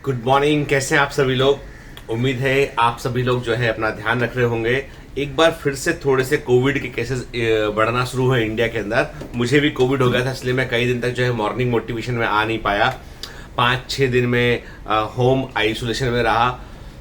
Good morning. कैसे हैं आप सभी लोग। उम्मीद है आप सभी लोग जो है अपना ध्यान रख रहे होंगे। एक बार फिर से थोड़े से कोविड के केसेस बढ़ना शुरू हुए इंडिया के अंदर। मुझे भी कोविड हो गया था, इसलिए मैं कई दिन तक जो है मॉर्निंग मोटिवेशन में आ नहीं पाया। 5-6 दिन में होम आइसोलेशन में रहा।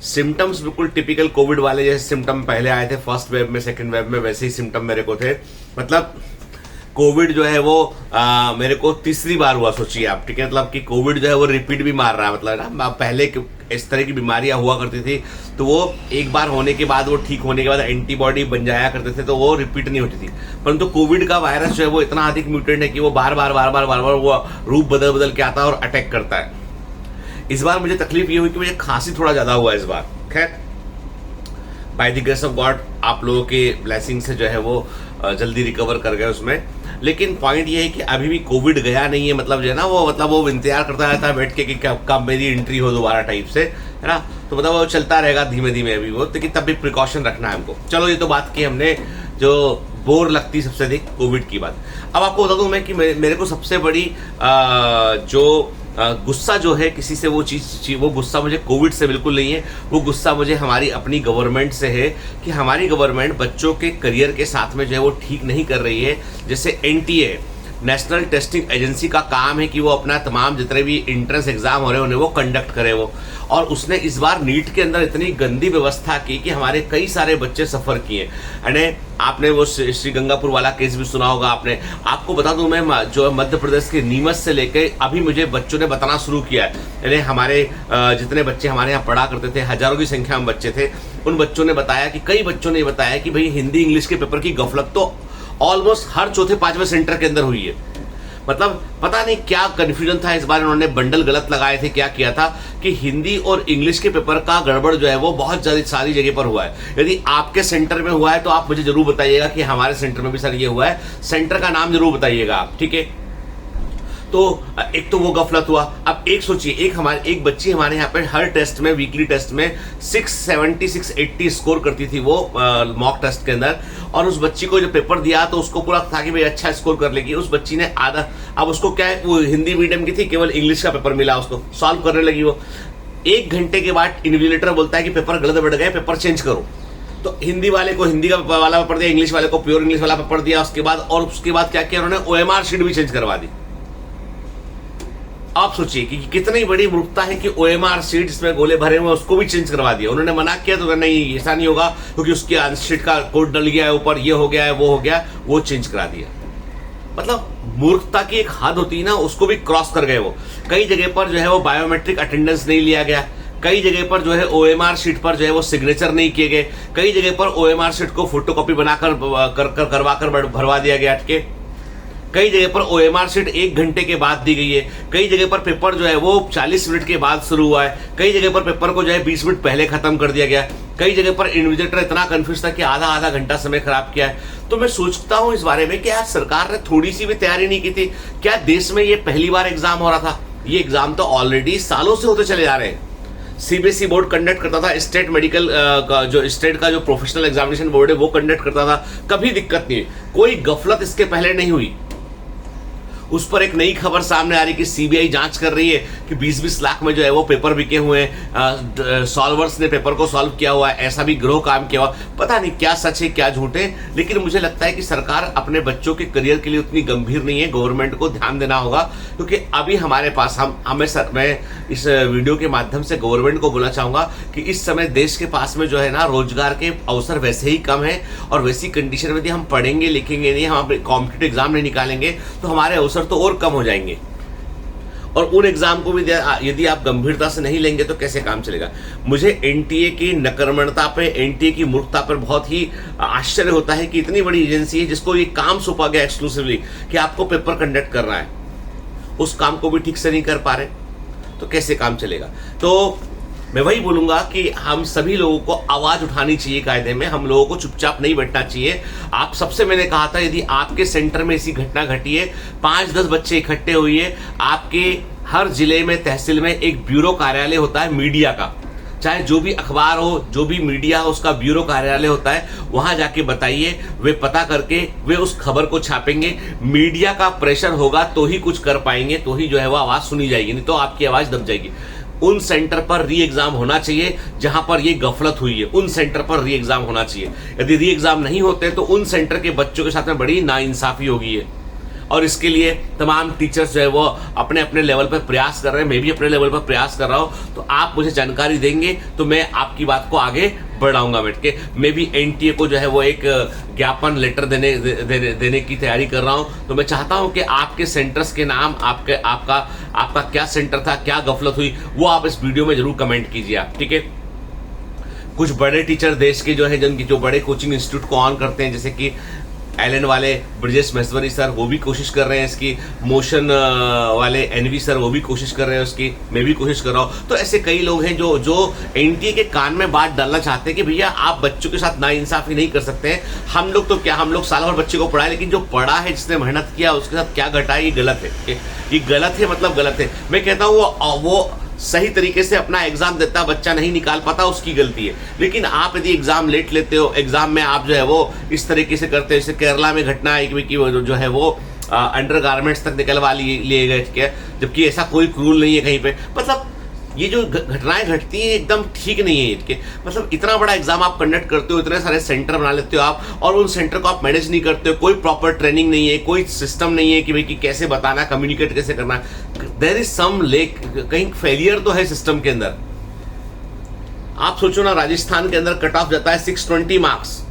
सिम्टम्स बिल्कुल टिपिकल कोविड वाले जैसे सिम्टम पहले आए थे फर्स्ट वेव में, सेकंड वेव में, वैसे ही सिम्टम मेरे को थे। मतलब कोविड जो है वो मेरे को तीसरी बार हुआ, सोचिए आप। ठीक है, मतलब कि कोविड जो है वो रिपीट भी मार रहा है। मतलब ना पहले इस तरह की बीमारियां हुआ करती थी तो वो एक बार होने के बाद, वो ठीक होने के बाद एंटीबॉडी बन जाया करते थे तो वो रिपीट नहीं होती थी। परंतु कोविड का वायरस जो है वो इतना अधिक म्यूटेंट है कि वो बार बार वो रूप बदल बदल के आता है और अटैक करता है। इस बार मुझे तकलीफ ये हुई कि मुझे खांसी थोड़ा ज्यादा हुआ इस बार। खैर, by the grace of God आप लोगों के ब्लेसिंग से जो है वो जल्दी रिकवर कर गए उसमें। लेकिन पॉइंट ये है कि अभी भी कोविड गया नहीं है। मतलब जो है ना वो इंतजार करता रहता है बैठ के कि कब मेरी एंट्री हो दोबारा टाइप से, है ना। तो मतलब वो चलता रहेगा धीमे धीमे अभी वो, लेकिन तब भी प्रिकॉशन रखना है हमको। चलो, ये तो बात की हमने जो बोर लगती सबसे अधिक कोविड की बात। अब आपको बता दूं मैं कि मेरे को सबसे बड़ी जो गुस्सा जो है किसी से, वो गुस्सा मुझे कोविड से बिल्कुल नहीं है। वो गुस्सा मुझे हमारी अपनी गवर्नमेंट से है कि हमारी गवर्नमेंट बच्चों के करियर के साथ में जो है वो ठीक नहीं कर रही है। जैसे एनटीए, नेशनल टेस्टिंग एजेंसी का काम है कि वो अपना तमाम जितने भी एंट्रेंस एग्जाम हो रहे हैं उन्हें वो कंडक्ट करे वो। और उसने इस बार नीट के अंदर इतनी गंदी व्यवस्था की कि हमारे कई सारे बच्चे सफर किए। यानी आपने वो श्री गंगापुर वाला केस भी सुना होगा आपने। आपको बता दूं मैं, जो मध्य प्रदेश के नीमच से लेकर अभी मुझे बच्चों ने बताना शुरू किया है। यानी हमारे जितने बच्चे हमारे यहाँ पढ़ा करते थे, हजारों की संख्या में बच्चे थे, उन बच्चों ने बताया कि कई बच्चों ने बताया कि भाई हिंदी इंग्लिश के पेपर की गफलत तो ऑलमोस्ट हर चौथे पांचवें सेंटर के अंदर हुई है। मतलब पता नहीं क्या कंफ्यूजन था इस बार, उन्होंने बंडल गलत लगाए थे, क्या किया था कि हिंदी और इंग्लिश के पेपर का गड़बड़ जो है वो बहुत ज्यादा सारी जगह पर हुआ है। यदि आपके सेंटर में हुआ है तो आप मुझे जरूर बताइएगा कि हमारे सेंटर में भी सर ये हुआ है। सेंटर का नाम जरूर बताइएगा आप, ठीक है। तो एक तो वो गफलत हुआ। अब एक सोचिए, एक बच्ची हमारे यहाँ पे हर टेस्ट में, वीकली टेस्ट में 670 680 स्कोर करती थी वो मॉक टेस्ट के अंदर। और उस बच्ची को जो पेपर दिया तो उसको पूरा था कि भाई अच्छा स्कोर कर लेगी। उस बच्ची ने आधा, अब उसको क्या है, वो हिंदी मीडियम की थी, केवल इंग्लिश का पेपर मिला उसको, सॉल्व करने लगी वो। 1 घंटे के बाद इन्विजिलेटर बोलता है कि पेपर गलत बढ़ गए, पेपर चेंज करो। तो हिंदी वाले को हिंदी का वाला पेपर दिया, इंग्लिश वाले को प्योर इंग्लिश वाला पेपर दिया। उसके बाद क्या किया उन्होंने, OMR शीट भी चेंज करवा दी। आप सोचिए कि कितनी बड़ी मूर्खता है कि OMR शीट जिसमें गोले भरे हुए उसको भी चेंज करवा दिया। उन्होंने मना किया तो नहीं, ऐसा नहीं होगा क्योंकि उसकी आंसर शीट का कोड डल गया है ऊपर, ये हो गया है, वो हो गया, वो चेंज करा दिया। मतलब मूर्खता की एक हद होती है ना, उसको भी क्रॉस कर गए वो। कई जगह पर जो है वो बायोमेट्रिक अटेंडेंस नहीं लिया गया। कई जगह पर जो है OMR शीट पर जो है वो सिग्नेचर नहीं किए गए। कई जगह पर OMR शीट को फोटोकॉपी बनाकर करवाकर भरवा दिया गया अटके। कई जगह पर OMR शीट 1 घंटे के बाद दी गई है। कई जगह पर पेपर जो है वो 40 मिनट के बाद शुरू हुआ है। कई जगह पर पेपर को जो है 20 मिनट पहले खत्म कर दिया गया। कई जगह पर इन्विजिलेटर इतना कंफ्यूज था कि आधा घंटा समय खराब किया है। तो मैं सोचता हूं इस बारे में कि आज सरकार ने थोड़ी सी भी तैयारी नहीं की थी क्या? देश में ये पहली बार एग्जाम हो रहा था? ये एग्जाम तो ऑलरेडी सालों से होते चले जा रहे हैं। CBSE बोर्ड कंडक्ट करता था, स्टेट मेडिकल स्टेट का जो प्रोफेशनल एग्जामिनेशन बोर्ड है वो कंडक्ट करता था। कभी दिक्कत नहीं, कोई गफलत इसके पहले नहीं हुई। उस पर एक नई खबर सामने आ रही कि CBI जांच कर रही है कि 20-20 लाख में जो है वो पेपर बिके हुए हैं, सॉल्वर्स ने पेपर को सॉल्व किया हुआ है, ऐसा भी ग्रोह काम किया हुआ। पता नहीं क्या सच है क्या झूठ है, लेकिन मुझे लगता है कि सरकार अपने बच्चों के करियर के लिए उतनी गंभीर नहीं है। गवर्नमेंट को ध्यान देना होगा क्योंकि अभी हमारे पास मैं इस वीडियो के माध्यम से गवर्नमेंट को बोलना चाहूंगा कि इस समय देश के पास में जो है ना रोजगार के अवसर वैसे ही कम है। और वैसी कंडीशन में यदि हम पढ़ेंगे लिखेंगे नहीं, हम कॉम्पिटिटिव एग्जाम नहीं निकालेंगे तो हमारे अवसर तो और कम हो जाएंगे। और उन एग्जाम को भी यदि आप गंभीरता से नहीं लेंगे तो कैसे काम चलेगा? मुझे एनटीए की नकर्मणता पे, एनटीए की मूर्खता पर बहुत ही आश्चर्य होता है कि इतनी बड़ी एजेंसी है जिसको ये काम सौंपा गया एक्सक्लूसिवली कि आपको पेपर कंडक्ट करना है, उस काम को भी ठीक से नहीं कर पा रहे तो कैसे काम चलेगा? तो मैं वही बोलूंगा कि हम सभी लोगों को आवाज उठानी चाहिए कायदे में। हम लोगों को चुपचाप नहीं बैठना चाहिए। आप सबसे मैंने कहा था यदि आपके सेंटर में ऐसी घटना घटी है, 5-10 बच्चे इकट्ठे हुए, आपके हर जिले में, तहसील में एक ब्यूरो कार्यालय होता है मीडिया का, चाहे जो भी अखबार हो, जो भी मीडिया हो, उसका ब्यूरो कार्यालय होता है, वहां जाके बताइए। वे पता करके वे उस खबर को छापेंगे। मीडिया का प्रेशर होगा तो ही कुछ कर पाएंगे, तो ही जो है वो आवाज सुनी जाएगी, नहीं तो आपकी आवाज दब जाएगी। उन सेंटर पर री एग्जाम होना चाहिए जहां पर ये गफलत हुई है, उन सेंटर पर री एग्जाम होना चाहिए। यदि री एग्जाम नहीं होते तो उन सेंटर के बच्चों के साथ में बड़ी नाइंसाफी होगी है, और इसके लिए तमाम टीचर्स जो है वो अपने अपने लेवल पर प्रयास कर रहे हैं। मैं भी अपने लेवल पर प्रयास कर रहा हूं, तो आप मुझे जानकारी देंगे तो मैं आपकी बात को आगे बढ़ाऊंगा बैठ के। मैं भी एनटीए को जो है वो एक ज्ञापन लेटर देने की तैयारी कर रहा हूं। तो मैं चाहता हूं कि आपके सेंटर्स के नाम, आपका क्या सेंटर था, क्या गफलत हुई, वो आप इस वीडियो में जरूर कमेंट कीजिए आप, ठीक है। कुछ बड़े टीचर देश के जो है, जिनकी जो बड़े कोचिंग इंस्टीट्यूट को ऑन करते हैं, जैसे कि एलन वाले ब्रजेश महेश्वरी सर, वो भी कोशिश कर रहे हैं इसकी। मोशन वाले एनवी सर, वो भी कोशिश कर रहे हैं उसकी। मैं भी कोशिश कर रहा हूं। तो ऐसे कई लोग हैं जो एनटीए के कान में बात डालना चाहते हैं कि भैया आप बच्चों के साथ नाइंसाफी नहीं कर सकते हैं। हम लोग तो क्या, हम लोग साल भर बच्चे को पढ़ाए, लेकिन जो पढ़ा है, जिसने मेहनत किया, उसके साथ क्या घटा है, ये गलत है। ये गलत है, मतलब गलत है। मैं कहता हूँ वो सही तरीके से अपना एग्जाम देता, बच्चा नहीं निकाल पाता, उसकी गलती है। लेकिन आप यदि एग्जाम लेट लेते हो, एग्जाम में आप जो है वो इस तरीके से करते हो, जैसे केरला में घटना है कि जो है वो अंडर गारमेंट्स तक निकलवा लिए गए, ठीक है, जबकि ऐसा कोई रूल नहीं है कहीं पे। मतलब ये जो घटनाएं घटती हैं एकदम ठीक नहीं है इनके। मतलब इतना बड़ा एग्जाम आप कंडक्ट करते हो, इतने सारे सेंटर बना लेते हो आप, और उन सेंटर को आप मैनेज नहीं करते हो। कोई प्रॉपर ट्रेनिंग नहीं है, कोई सिस्टम नहीं है कि भाई कि कैसे बताना, कम्युनिकेट कैसे करना। देयर इज सम लेक, कहीं फेलियर तो है सिस्टम के अंदर। आप सोचो ना, राजस्थान के अंदर कट ऑफ जाता है 620 मार्क्स।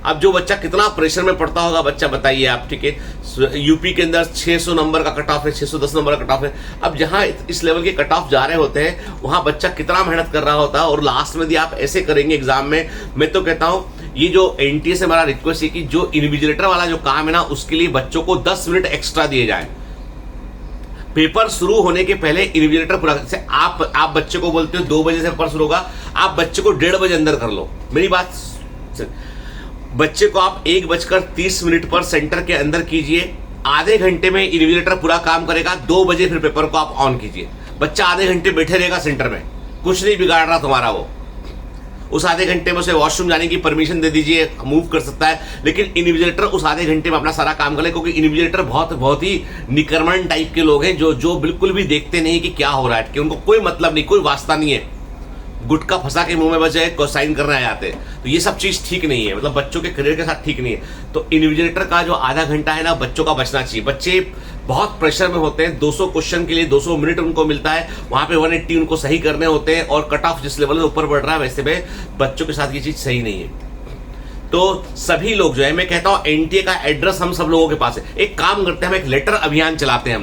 अब जो बच्चा कितना प्रेशर में पड़ता होगा बच्चा, बताइए आप, ठीक है। यूपी के अंदर 600 नंबर का कट ऑफ है, 610 नंबर का कट ऑफ है। अब जहां इस लेवल के कट ऑफ जा रहे होते हैं, वहां बच्चा कितना मेहनत कर रहा होता है, और लास्ट में यदि आप ऐसे करेंगे एग्जाम में, मैं तो कहता हूं ये जो एनटीए से हमारा रिक्वेस्ट है कि जो इन्विजिलेटर वाला जो काम है ना, उसके लिए बच्चों को 10 मिनट एक्स्ट्रा दिए जाए। पेपर शुरू होने के पहले इन्विजिलेटर पूरा, जैसे आप बच्चे को बोलते हो 2 बजे से पेपर शुरू होगा, आप बच्चे को 1:30 बजे अंदर कर लो। मेरी बात, बच्चे को आप 1:30 पर सेंटर के अंदर कीजिए। आधे घंटे में इन्विजिलेटर पूरा काम करेगा। 2 बजे फिर पेपर को आप ऑन कीजिए। बच्चा आधे घंटे बैठे रहेगा सेंटर में, कुछ नहीं बिगाड़ रहा तुम्हारा वो। उस आधे घंटे में उसे वॉशरूम जाने की परमिशन दे दीजिए, मूव कर सकता है, लेकिन इन्विजिलेटर उस आधे घंटे में अपना सारा काम करे। क्योंकि इन्विजिलेटर बहुत ही निकर्मण टाइप के लोग हैं, जो बिल्कुल भी देखते नहीं कि क्या हो रहा है, कि उनको कोई मतलब नहीं, कोई वास्ता नहीं है। गुटखा फंसा के मुंह में बजाय को साइन करने आ जाते हैं। तो ये सब चीज ठीक नहीं है, मतलब बच्चों के करियर के साथ ठीक नहीं है। तो इन्विजिलेटर का जो आधा घंटा है ना, बच्चों का बचना चाहिए। बच्चे बहुत प्रेशर में होते हैं, 200 क्वेश्चन के लिए 200 मिनट उनको मिलता है, वहां पे 180 उनको सही करने होते हैं, और कट ऑफ जिस लेवल में ऊपर बढ़ रहा है, वैसे में बच्चों के साथ ये चीज सही नहीं है। तो सभी लोग जो है, मैं कहता हूं एनटीए का एड्रेस हम सब लोगों के पास है। एक काम करते हैं, हम एक लेटर अभियान चलाते हैं,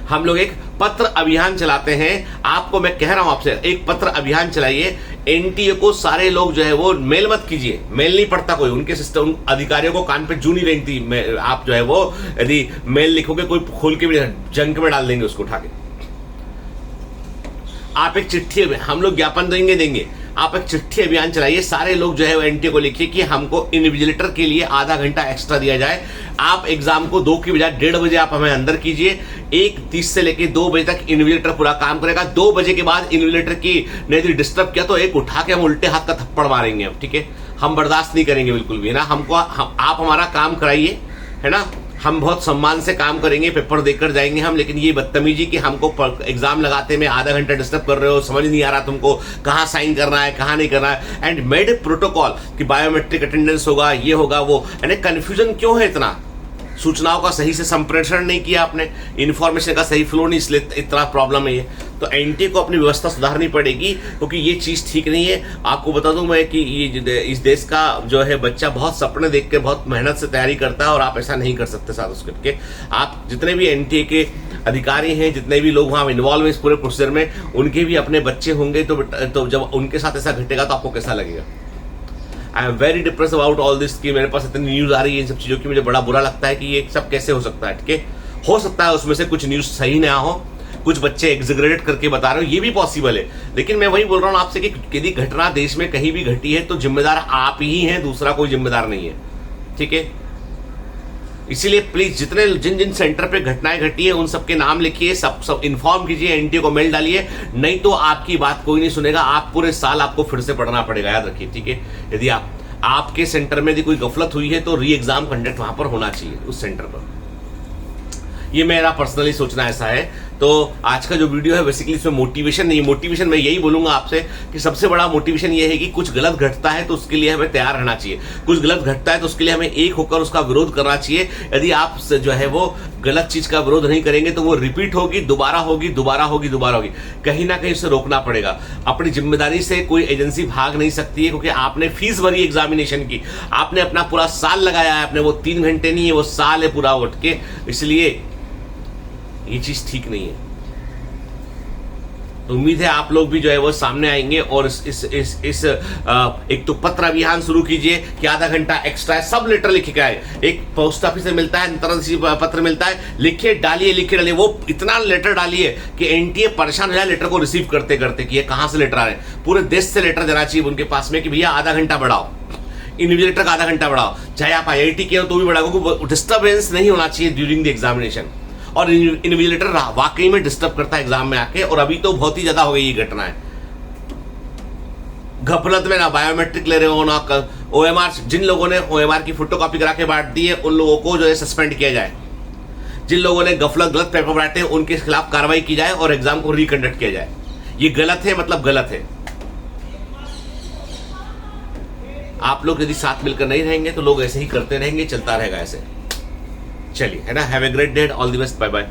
हम लोग एक पत्र अभियान चलाते हैं। आपको मैं कह रहा हूं आपसे, एक पत्र अभियान चलाइए। एनटीए को सारे लोग जो है वो मेल मत कीजिए, मेल नहीं पढ़ता कोई, उनके सिस्टम अधिकारियों को कान पे जू नहीं रहती। आप जो है वो यदि मेल लिखोगे, कोई खोल के भी जंक में डाल देंगे उसको उठा के। आप एक चिट्ठी, हम लोग ज्ञापन देंगे, आप एक चिट्ठी अभियान चलाइए। सारे लोग जो है वो एनटीए को लिखिए कि हमको इन्विजिलेटर के लिए आधा घंटा एक्स्ट्रा दिया जाए। आप एग्जाम को 2 की बजाय 1:30 बजे आप हमें अंदर कीजिए। 1:30 से लेके 2 बजे तक इन्विजिलेटर पूरा काम करेगा। 2 बजे के बाद इन्विजिलेटर की ने यदि डिस्टर्ब किया तो एक उठा के हम उल्टे हाथ का थप्पड़ मारेंगे हम, ठीक है। हम बर्दाश्त नहीं करेंगे बिल्कुल भी, है ना। आप हमारा काम कराइए, है ना। हम बहुत सम्मान से काम करेंगे, पेपर देकर जाएंगे हम। लेकिन ये बदतमीजी कि हमको एग्जाम लगाते में आधा घंटा डिस्टर्ब कर रहे हो, समझ नहीं आ रहा तुमको कहाँ साइन करना है, कहाँ नहीं करना है, एंड मेड प्रोटोकॉल कि बायोमेट्रिक अटेंडेंस होगा, ये होगा वो, यानी कंफ्यूजन क्यों है इतना। सूचनाओं का सही से संप्रेषण नहीं किया आपने, इन्फॉर्मेशन का सही फ्लो नहीं, इसलिए इतना प्रॉब्लम है ये। तो एनटीए को अपनी व्यवस्था सुधारनी पड़ेगी, क्योंकि ये चीज ठीक नहीं है। आपको बता दूं मैं कि ये इस देश का जो है बच्चा बहुत सपने देख के बहुत मेहनत से तैयारी करता है, और आप ऐसा नहीं कर सकते साथ उसके के। आप जितने भी एनटीए के अधिकारी हैं, जितने भी लोग वहां इन्वॉल्व है इस पूरे प्रोसीजर में, उनके भी अपने बच्चे होंगे। तो जब उनके साथ ऐसा घटेगा तो आपको कैसा लगेगा। I am very depress about all this, कि मेरे पास इतनी न्यूज आ रही है इन सब चीजों की, मुझे बड़ा बुरा लगता है कि ये सब कैसे हो सकता है, ठीक है। हो सकता है उसमें से कुछ न्यूज सही ना हो, कुछ बच्चे एग्जेगरेट करके बता रहे हो, ये भी पॉसिबल है। लेकिन मैं वही बोल रहा हूं आपसे कि यदि घटना देश में कहीं भी घटी है तो जिम्मेदार आप ही हैं, दूसरा कोई जिम्मेदार नहीं है, ठीक है। इसीलिए प्लीज जिन जिन सेंटर पे घटनाएं घटी है उन सबके नाम लिखिए, सब इन्फॉर्म कीजिए, एनटीए को मेल डालिए, नहीं तो आपकी बात कोई नहीं सुनेगा। आप पूरे साल आपको फिर से पढ़ना पड़ेगा, याद रखिए, ठीक है। यदि आपके सेंटर में यदि कोई गफलत हुई है तो री एग्जाम कंडक्ट वहां पर होना चाहिए उस सेंटर पर। ये मेरा पर्सनली सोचना ऐसा है। तो आज का जो वीडियो है बेसिकली इसमें मोटिवेशन नहीं, मोटिवेशन मैं यही बोलूंगा आपसे कि सबसे बड़ा मोटिवेशन ये है कि कुछ गलत घटता है तो उसके लिए हमें तैयार रहना चाहिए, कुछ गलत घटता है तो उसके लिए हमें एक होकर उसका विरोध करना चाहिए। यदि आप जो है वो गलत चीज का विरोध नहीं करेंगे तो वो रिपीट होगी, दोबारा होगी, दोबारा होगी, दोबारा होगी। कहीं ना कहीं उसे रोकना पड़ेगा। अपनी जिम्मेदारी से कोई एजेंसी भाग नहीं सकती है, क्योंकि आपने फीस भरी एग्जामिनेशन की, आपने अपना पूरा साल लगाया है, आपने वो 3 घंटे नहीं है, वो साल है पूरा उठ के, इसलिए ये चीज ठीक नहीं है। तो उम्मीद है आप लोग भी जो है वो सामने आएंगे और इस एक तो पत्र अभियान शुरू कीजिए कि आधा घंटा एक्स्ट्रा है, सब लेटर लिख के आए। एक पोस्ट ऑफिस से मिलता है, अंतरराष्ट्रीय पत्र मिलता है, लिखिए डालिए, लिखे डालिए। वो इतना लेटर डालिए कि एनटीए परेशान हो जाए लेटर को रिसीव करते करते कि ये कहां से लेटर आ रहे हैं। पूरे देश से लेटर जाना चाहिए उनके पास में कि भैया आधा घंटा बढ़ाओ, इन्विजिलेटर का आधा घंटा बढ़ाओ, चाहे आप IIT के हो तो भी बढ़ाओ, क्योंकि डिस्टर्बेंस नहीं होना चाहिए ड्यूरिंग द एग्जामिनेशन। और इन्विजिलेटर वाकई में डिस्टर्ब करता है एग्जाम में आके, और अभी तो बहुत ही ज्यादा हो गई ये घटना है। घपलत में ना बायोमेट्रिक ले रहे हो ना OMR, जिन लोगों ने OMR की फोटोकॉपी करा के बांट दी है उन लोगों को जो है सस्पेंड किया जाए। जिन लोगों ने गलत पेपर बांटे हैं उनके खिलाफ कार्रवाई की जाए और एग्जाम को रिकंडक्ट किया जाए। ये गलत है, मतलब गलत है। आप लोग यदि साथ मिलकर नहीं रहेंगे तो लोग ऐसे ही करते रहेंगे, चलता रहेगा ऐसे। चलिए, है ना। Have a great day, all the best, bye bye.